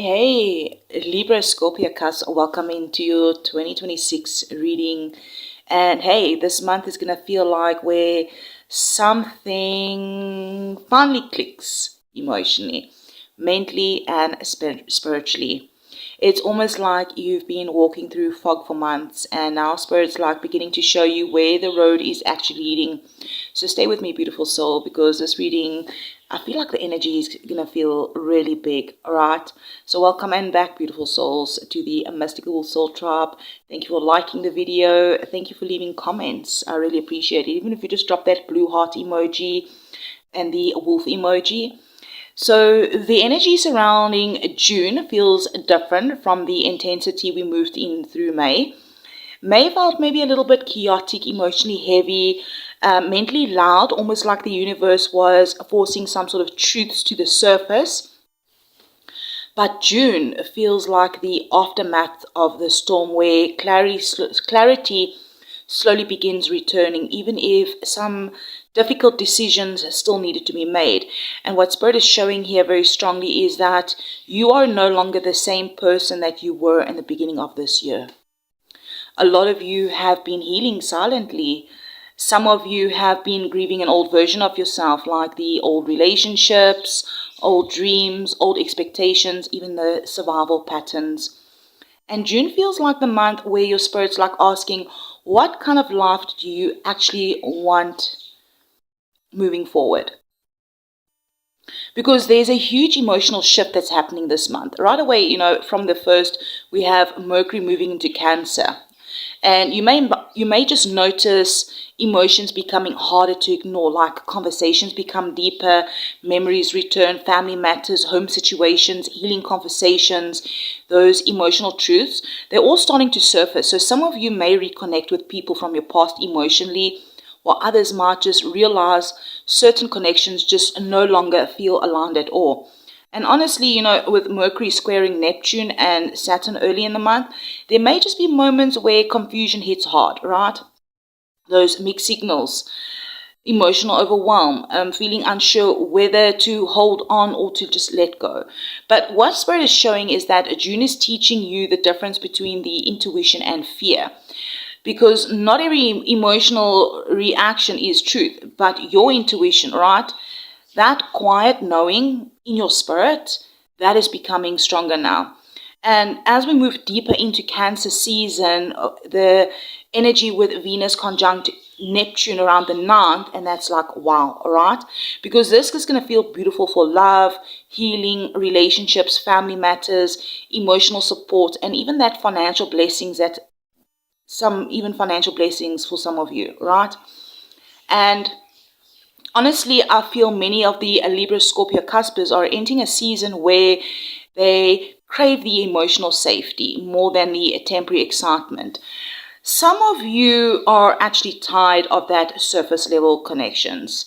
Hey, Libra, Scorpio Cusp, welcome into your 2026 reading. And hey, this month is going to feel like where something finally clicks emotionally, mentally, and spiritually. It's almost like you've been walking through fog for months, and now Spirit's like beginning to show you where the road is actually leading. So stay with me, beautiful soul, because this reading, I feel like the energy is going to feel really big, all right? So welcome and back, beautiful souls, to the Mystical Soul Tribe. Thank you for liking the video. Thank you for leaving comments. I really appreciate it. Even if you just drop that blue heart emoji and the wolf emoji. So the energy surrounding June feels different from the intensity we moved in through May. May felt maybe a little bit chaotic, emotionally heavy, mentally loud, almost like the universe was forcing some sort of truths to the surface. But June feels like the aftermath of the storm where clarity slowly begins returning, even if some difficult decisions still needed to be made. And what Spirit is showing here very strongly is that you are no longer the same person that you were in the beginning of this year. A lot of you have been healing silently. Some of you have been grieving an old version of yourself, like the old relationships, old dreams, old expectations, even the survival patterns. And June feels like the month where your spirit's like asking, what kind of life do you actually want moving forward? Because there's a huge emotional shift that's happening this month. Right away, from the first, we have Mercury moving into Cancer. And you may just notice emotions becoming harder to ignore, like conversations become deeper, memories return, family matters, home situations, healing conversations, those emotional truths, they're all starting to surface. So some of you may reconnect with people from your past emotionally, while others might just realize certain connections just no longer feel aligned at all. And honestly, with Mercury squaring Neptune and Saturn early in the month, there may just be moments where confusion hits hard, right? Those mixed signals, emotional overwhelm, feeling unsure whether to hold on or to just let go. But what Spirit is showing is that June is teaching you the difference between the intuition and fear. Because not every emotional reaction is truth, but your intuition, right? That quiet knowing in your spirit, that is becoming stronger now. And as we move deeper into Cancer season, the energy with Venus conjunct Neptune around the 9th, and that's like, wow, all right? Because this is going to feel beautiful for love, healing, relationships, family matters, emotional support, and even that financial blessings even financial blessings for some of you, right? And honestly, I feel many of the Libra Scorpio cuspers are entering a season where they crave the emotional safety more than the temporary excitement. Some of you are actually tired of that surface level connections,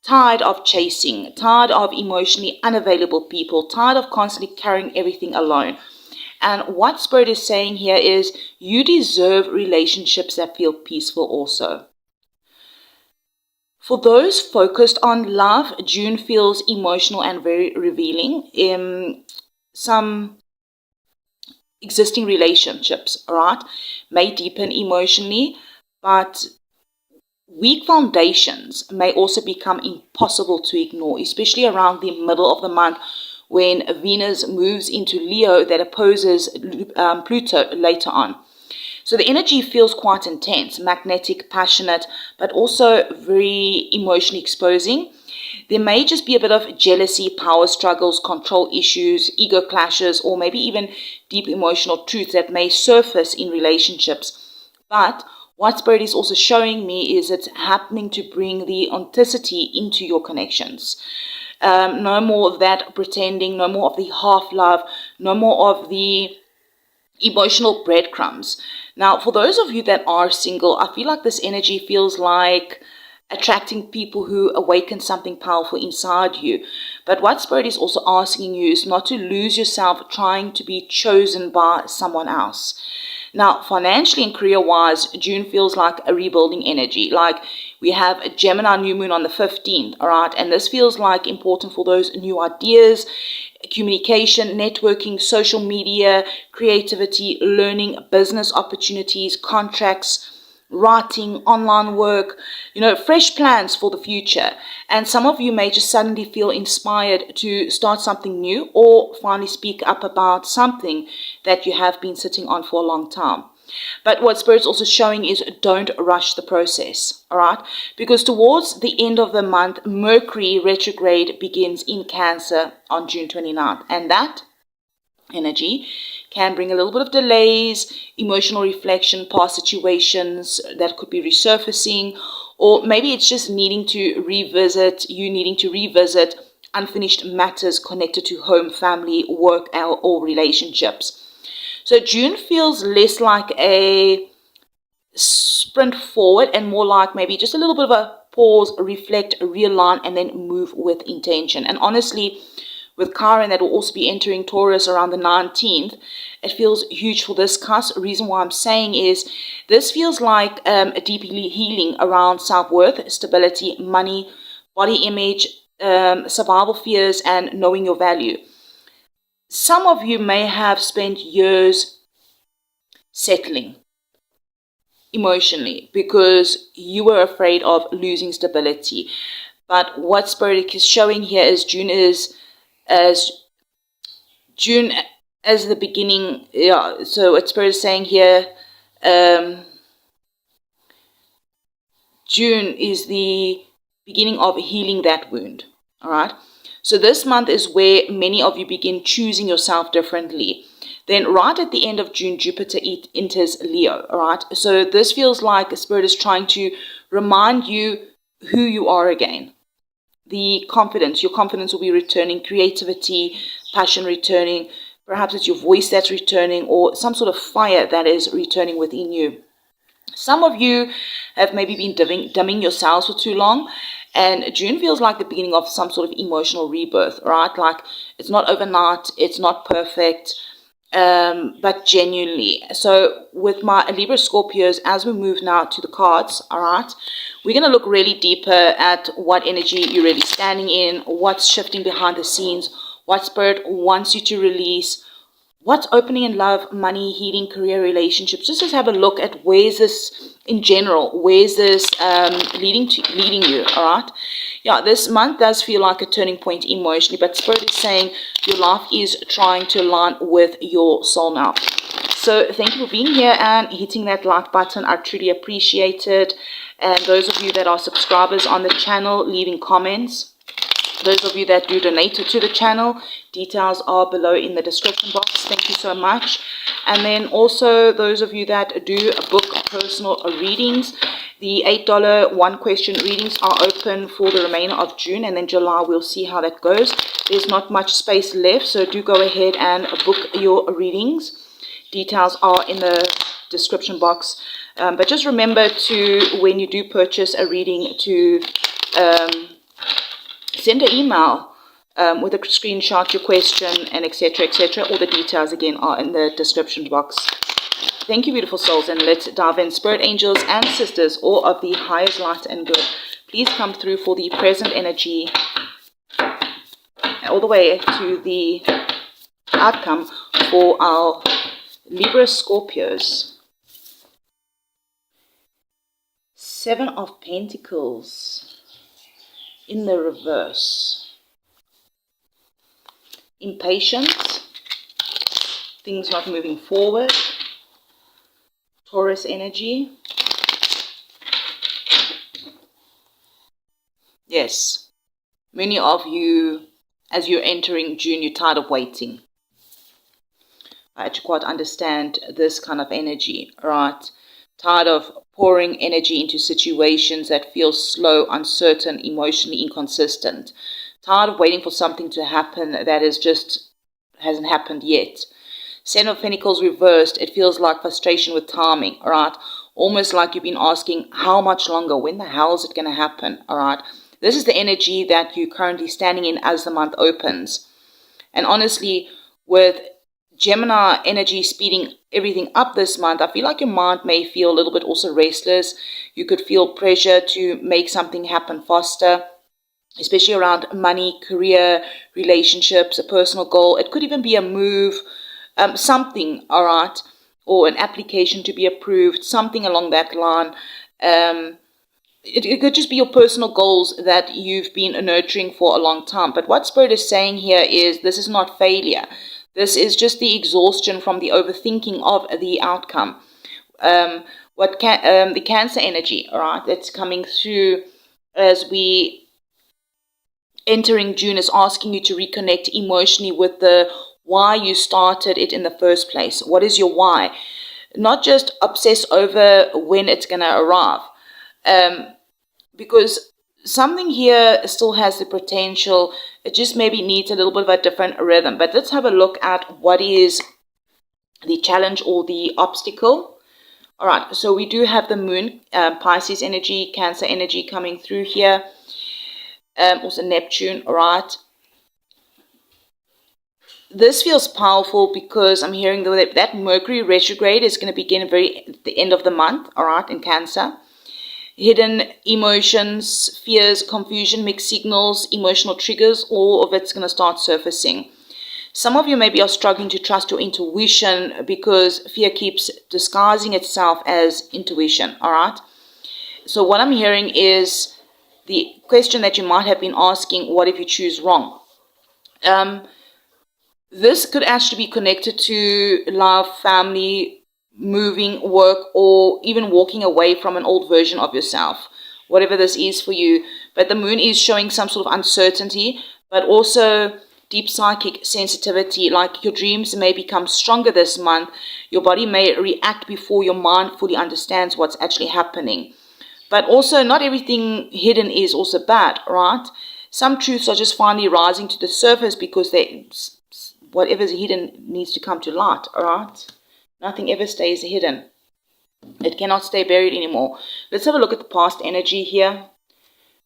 tired of chasing, tired of emotionally unavailable people, tired of constantly carrying everything alone. And what Spirit is saying here is you deserve relationships that feel peaceful also. For those focused on love, June feels emotional and very revealing. Some existing relationships, right, may deepen emotionally, but weak foundations may also become impossible to ignore, especially around the middle of the month when Venus moves into Leo that opposes Pluto later on. So the energy feels quite intense, magnetic, passionate, but also very emotionally exposing. There may just be a bit of jealousy, power struggles, control issues, ego clashes, or maybe even deep emotional truths that may surface in relationships. But what Spirit is also showing me is it's happening to bring the authenticity into your connections. No more of that pretending, no more of the half-love, no more of the emotional breadcrumbs. Now, for those of you that are single, I feel like this energy feels like attracting people who awaken something powerful inside you. But what Spirit is also asking you is not to lose yourself trying to be chosen by someone else. Now, financially and career-wise, June feels like a rebuilding energy. Like we have a Gemini new moon on the 15th, all right? And this feels like important for those new ideas, communication, networking, social media, creativity, learning, business opportunities, contracts, writing, online work, fresh plans for the future. And some of you may just suddenly feel inspired to start something new or finally speak up about something that you have been sitting on for a long time. But what Spirit's also showing is don't rush the process, all right? Because towards the end of the month, Mercury retrograde begins in Cancer on June 29th. And that energy can bring a little bit of delays, emotional reflection, past situations that could be resurfacing, or maybe it's just needing to revisit unfinished matters connected to home, family, work, or relationships. So June feels less like a sprint forward and more like maybe just a little bit of a pause, reflect, realign, and then move with intention. And honestly, with Chiron that will also be entering Taurus around the 19th, it feels huge for this cusp. The reason why I'm saying is this feels like a deep healing around self-worth, stability, money, body image, survival fears, and knowing your value. Some of you may have spent years settling emotionally because you were afraid of losing stability. But what Spirit is showing here is June as the beginning. Yeah, so what Spirit is saying here, June is the beginning of healing that wound. All right. So this month is where many of you begin choosing yourself differently. Then right at the end of June, Jupiter enters Leo, all right? So this feels like Spirit is trying to remind you who you are again. Your confidence will be returning, creativity, passion returning. Perhaps it's your voice that's returning or some sort of fire that is returning within you. Some of you have maybe been dimming yourselves for too long. And June feels like the beginning of some sort of emotional rebirth, right? Like it's not overnight, it's not perfect, but genuinely. So with my Libra Scorpios, as we move now to the cards, all right, we're going to look really deeper at what energy you're really standing in, what's shifting behind the scenes, what Spirit wants you to release, what's opening in love, money, healing, career, relationships. Just have a look at where's this in general, where's this leading you, all right? Yeah, this month does feel like a turning point emotionally, but Spirit is saying your life is trying to align with your soul now. So thank you for being here and hitting that like button. I truly appreciate it. And those of you that are subscribers on the channel, leaving comments. Those of you that do donate to the channel, details are below in the description box. Thank you so much. And then also those of you that do book personal readings, the $8 one question readings are open for the remainder of June, and then July we'll see how that goes. There's not much space left, so do go ahead and book your readings. Details are in the description box. But just remember to, when you do purchase a reading, to send an email with a screenshot, your question, and etc. All the details again are in the description box. Thank you, beautiful souls, and let's dive in. Spirit angels and sisters, all of the highest light and good, please come through for the present energy all the way to the outcome for our Libra Scorpios. 7 of Pentacles in the reverse. Impatience, things not moving forward. Taurus energy. Yes, many of you, as you're entering June, you're tired of waiting. I actually quite understand this kind of energy, right? Tired of pouring energy into situations that feel slow, uncertain, emotionally inconsistent. Tired of waiting for something to happen that is just hasn't happened yet. 7 of Pentacles reversed, it feels like frustration with timing, all right? Almost like you've been asking, how much longer? When the hell is it going to happen, all right? This is the energy that you're currently standing in as the month opens. And honestly, with Gemini energy speeding everything up this month, I feel like your mind may feel a little bit also restless. You could feel pressure to make something happen faster. especially around money, career, relationships, a personal goal. It could even be a move, something, all right, or an application to be approved, something along that line. It could just be your personal goals that you've been nurturing for a long time. But what Spirit is saying here is this is not failure. This is just the exhaustion from the overthinking of the outcome. The Cancer energy, all right, that's coming through as we entering June is asking you to reconnect emotionally with the why you started it in the first place. What is your why? Not just obsess over when it's going to arrive. Because something here still has the potential. It just maybe needs a little bit of a different rhythm. But let's have a look at what is the challenge or the obstacle. All right, so we do have the moon, Pisces energy, Cancer energy coming through here. Also Neptune, all right. This feels powerful because I'm hearing that Mercury retrograde is going to begin at the end of the month, all right, in Cancer. Hidden emotions, fears, confusion, mixed signals, emotional triggers, all of it's going to start surfacing. Some of you maybe are struggling to trust your intuition because fear keeps disguising itself as intuition, all right? So what I'm hearing is the question that you might have been asking, what if you choose wrong? This could actually be connected to love, family, moving, work, or even walking away from an old version of yourself, whatever this is for you. But the moon is showing some sort of uncertainty, but also deep psychic sensitivity, like your dreams may become stronger this month. Your body may react before your mind fully understands what's actually happening. But also, not everything hidden is also bad, right? Some truths are just finally rising to the surface because whatever's hidden needs to come to light, all right? Nothing ever stays hidden. It cannot stay buried anymore. Let's have a look at the past energy here.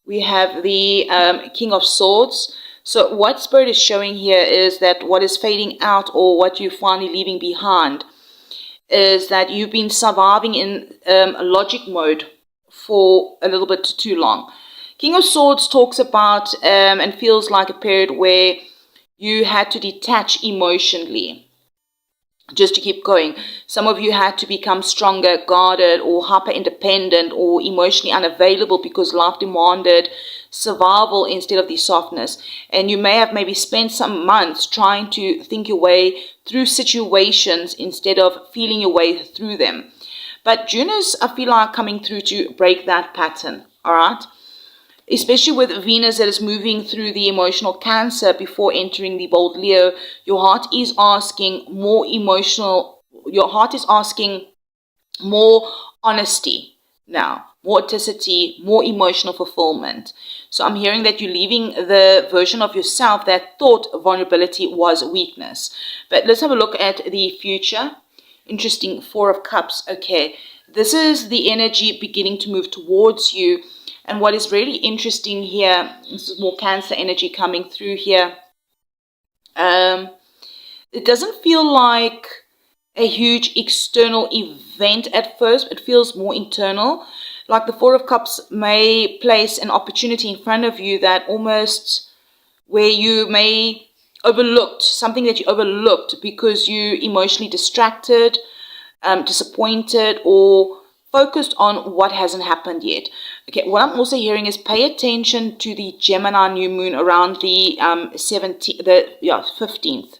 We have the King of Swords. So what Spirit is showing here is that what is fading out or what you're finally leaving behind is that you've been surviving in logic mode for a little bit too long. King of Swords talks about and feels like a period where you had to detach emotionally just to keep going. Some of you had to become stronger, guarded, or hyper-independent, or emotionally unavailable because life demanded survival instead of the softness. And you may have maybe spent some months trying to think your way through situations instead of feeling your way through them. But June is, I feel like, coming through to break that pattern, all right? Especially with Venus that is moving through the emotional Cancer before entering the bold Leo, your heart is asking more honesty now, more authenticity, more emotional fulfillment. So I'm hearing that you're leaving the version of yourself that thought vulnerability was weakness. But let's have a look at the future. Interesting, Four of Cups. Okay, this is the energy beginning to move towards you. And what is really interesting here, this is more Cancer energy coming through here. It doesn't feel like a huge external event at first. It feels more internal. Like the Four of Cups may place an opportunity in front of you that almost where you may overlooked, something that you overlooked because you emotionally distracted, disappointed, or focused on what hasn't happened yet. Okay, what I'm also hearing is pay attention to the Gemini new moon around the 15th.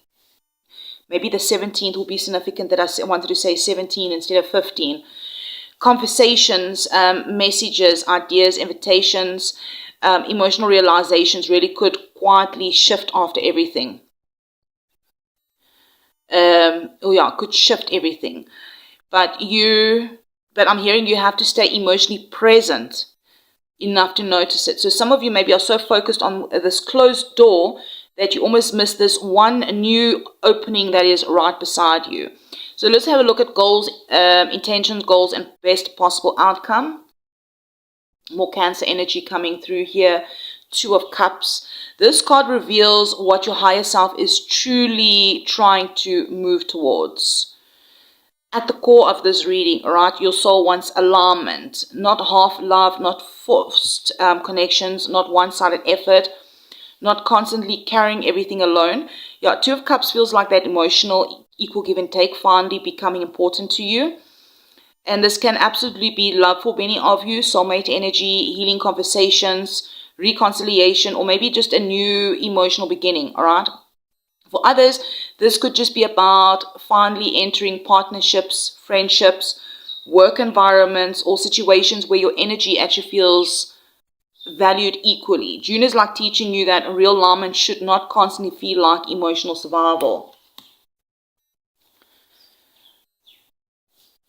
Maybe the 17th will be significant that I wanted to say 17 instead of 15. Conversations, messages, ideas, invitations, emotional realizations really could quietly shift after everything. Could shift everything. But I'm hearing you have to stay emotionally present enough to notice it. So some of you maybe are so focused on this closed door that you almost miss this one new opening that is right beside you. So let's have a look at goals, intentions, goals, and best possible outcome. More Cancer energy coming through here. Two of Cups. This card reveals what your higher self is truly trying to move towards. at the core of this reading, right, your soul wants alignment, not half love, not forced connections, not one-sided effort, not constantly carrying everything alone. Yeah, Two of Cups feels like that emotional equal give and take finally becoming important to you. And this can absolutely be love for many of you, soulmate energy, healing conversations, reconciliation, or maybe just a new emotional beginning, all right? For others, this could just be about finally entering partnerships, friendships, work environments, or situations where your energy actually feels valued equally. June is like teaching you that real alignment should not constantly feel like emotional survival.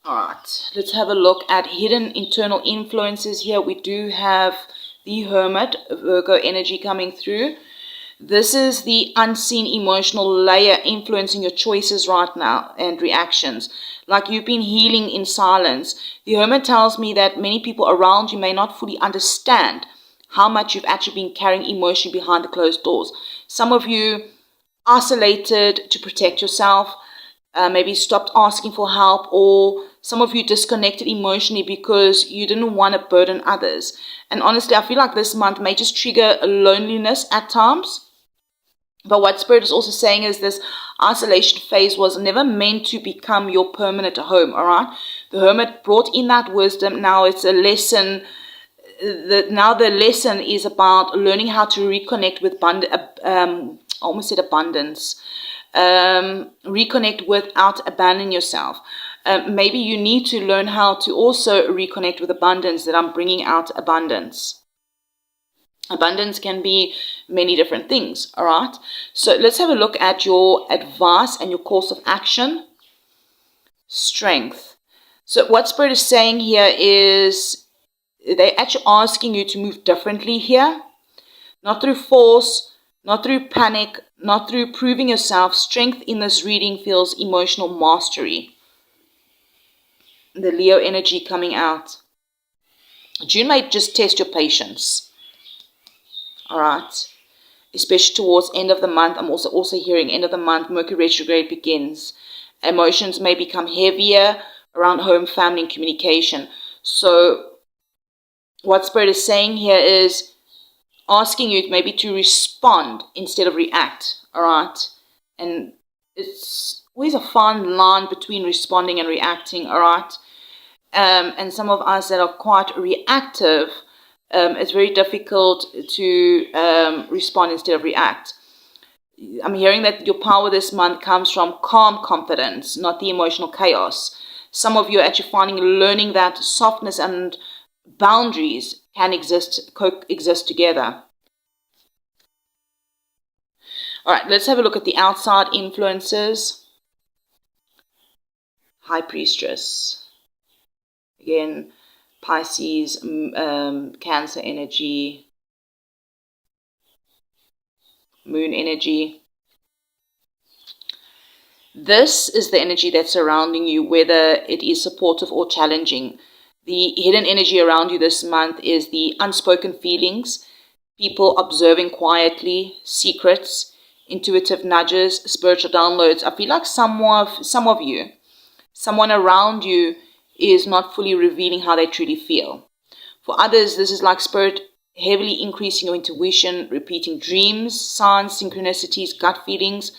Alright, let's have a look at hidden internal influences here. We do have the Hermit, Virgo energy coming through. This is the unseen emotional layer influencing your choices right now and reactions. Like you've been healing in silence. The Hermit tells me that many people around you may not fully understand how much you've actually been carrying emotion behind the closed doors. Some of you isolated to protect yourself, maybe stopped asking for help, or some of you disconnected emotionally because you didn't want to burden others. And honestly, I feel like this month may just trigger loneliness at times. But what Spirit is also saying is this isolation phase was never meant to become your permanent home, all right? The Hermit brought in that wisdom. Now it's a lesson. Now the lesson is about learning how to reconnect with I almost said abundance. Reconnect without abandoning yourself. Maybe you need to learn how to also reconnect with abundance, that I'm bringing out abundance. Abundance can be many different things, all right? So let's have a look at your advice and your course of action. Strength. So what Spirit is saying here is they're actually asking you to move differently here. Not through force, not through panic, not through proving yourself. Strength in this reading feels emotional mastery. The Leo energy coming out. June might just test your patience. All right. Especially towards end of the month. I'm also hearing end of the month, Mercury retrograde begins. Emotions may become heavier around home, family, and communication. So what Spirit is saying here is asking you maybe to respond instead of react, all right? And it's always a fine line between responding and reacting, all right? And some of us that are quite reactive, it's very difficult to respond instead of react. I'm hearing that your power this month comes from calm confidence, not the emotional chaos. Some of you are actually learning that softness and boundaries can coexist together. All right, let's have a look at the outside influences. High Priestess. Again, Pisces, Cancer energy, Moon energy. This is the energy that's surrounding you, whether it is supportive or challenging. The hidden energy around you this month is the unspoken feelings, people observing quietly, secrets, intuitive nudges, spiritual downloads. I feel like some of you, someone around you is not fully revealing how they truly feel. For others, this is like Spirit heavily increasing your intuition, repeating dreams, signs, synchronicities, gut feelings,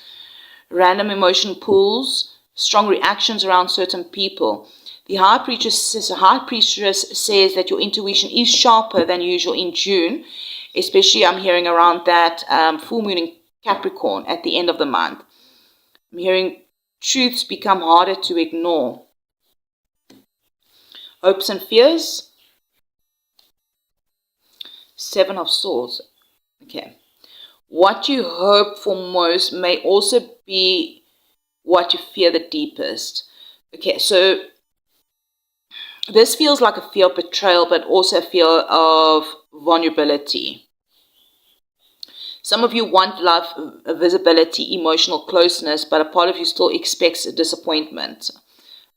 random emotional pulls, strong reactions around certain people. The High Priestess says that your intuition is sharper than usual in June, especially I'm hearing around that full moon in Capricorn at the end of the month. I'm hearing truths become harder to ignore. Hopes and fears. Seven of Swords. Okay. What you hope for most may also be what you fear the deepest. Okay, so this feels like a fear of betrayal, but also a fear of vulnerability. Some of you want love, visibility, emotional closeness, but a part of you still expects a disappointment.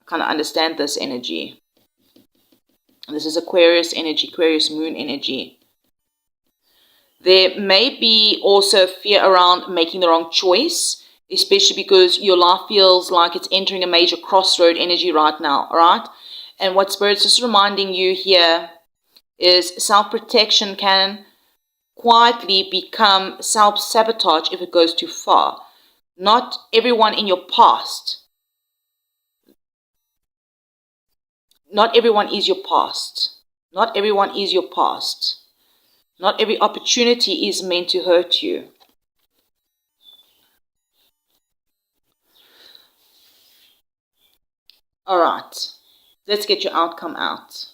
I kind of understand this energy. This is Aquarius energy, Aquarius moon energy. There may be also fear around making the wrong choice, especially because your life feels like it's entering a major crossroad energy right now, all right? And what Spirit's just reminding you here is self-protection can quietly become self-sabotage if it goes too far. Not everyone in your past. Not everyone is your past. Not everyone is your past. Not every opportunity is meant to hurt you. All right, let's get your outcome out.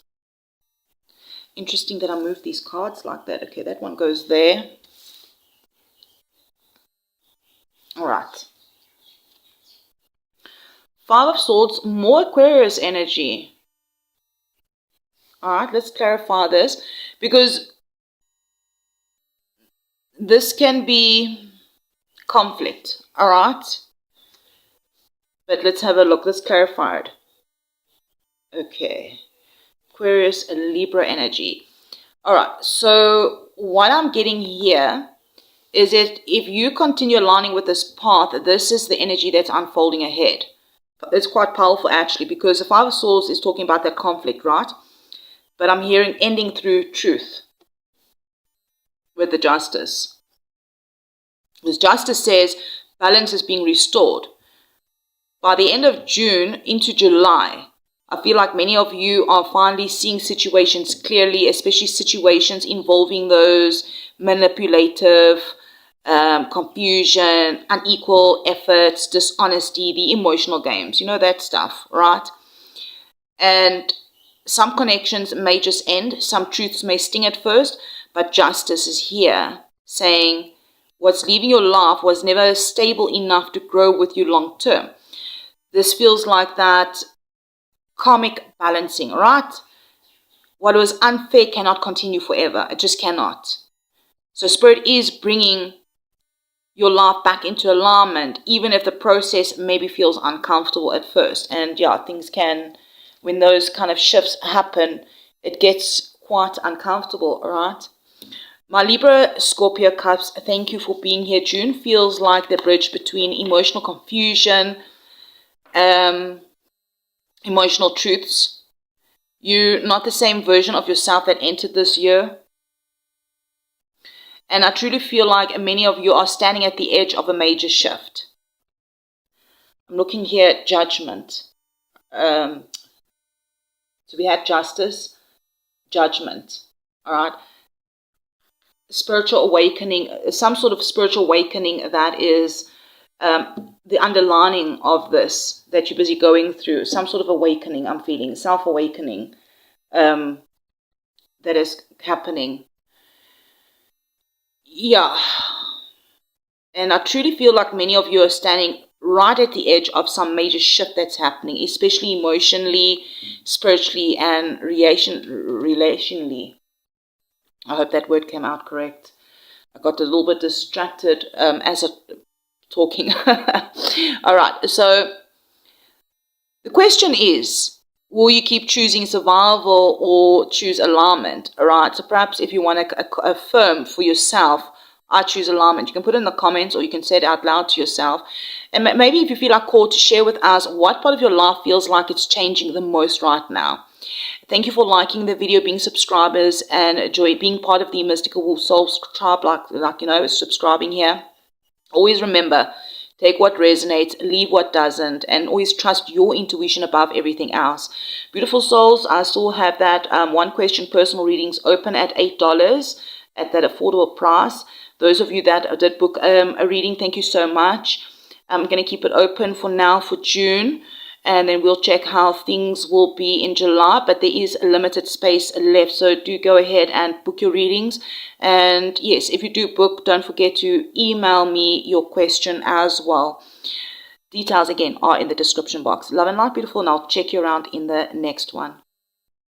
Interesting that I moved these cards like that. Okay, that one goes there. All right. Five of Swords, more Aquarius energy. All right, let's clarify this, because this can be conflict. All right. But let's have a look. Let's clarify it. Okay. Aquarius and Libra energy. All right. So what I'm getting here is that if you continue aligning with this path, this is the energy that's unfolding ahead. It's quite powerful actually, because the Five of Swords is talking about that conflict, right? But I'm hearing ending through truth with the Justice. This Justice says balance is being restored. By the end of June into July, I feel like many of you are finally seeing situations clearly, especially situations involving those manipulative, confusion, unequal efforts, dishonesty, the emotional games, you know, that stuff, right? And some connections may just end, some truths may sting at first, but Justice is here saying what's leaving your life was never stable enough to grow with you long term. This feels like that karmic balancing, right? What was unfair cannot continue forever. It just cannot. So Spirit is bringing your life back into alignment, even if the process maybe feels uncomfortable at first. And yeah, things can, when those kind of shifts happen, it gets quite uncomfortable, all right? My Libra, Scorpio Cups, thank you for being here. June feels like the bridge between emotional confusion, emotional truths. You're not the same version of yourself that entered this year. And I truly feel like many of you are standing at the edge of a major shift. I'm looking here at Judgment. So we had Justice, Judgment. All right. Spiritual awakening, some sort of spiritual awakening that is the underlining of this that you're busy going through. Some sort of awakening, I'm feeling, self-awakening that is happening. Yeah. And I truly feel like many of you are standing right at the edge of some major shift that's happening, especially emotionally, spiritually, and relationally. I hope that word came out correct. I got a little bit distracted as I talking. All right. So the question is, will you keep choosing survival or choose alignment? All right. So perhaps if you want to affirm for yourself, I choose alignment. You can put it in the comments or you can say it out loud to yourself. And maybe if you feel like called to share with us what part of your life feels like it's changing the most right now. Thank you for liking the video, being subscribers, and being part of the Mystical Wolf Soul tribe, like you know, subscribing here. Always remember, take what resonates, leave what doesn't, and always trust your intuition above everything else. Beautiful souls, I still have that one question personal readings open at $8 at that affordable price. Those of you that did book a reading, thank you so much. I'm going to keep it open for now for June, and then we'll check how things will be in July, but there is a limited space left, so do go ahead and book your readings. And yes, if you do book, don't forget to email me your question as well. Details again are in the description box. Love and light, beautiful, and I'll check you around in the next one.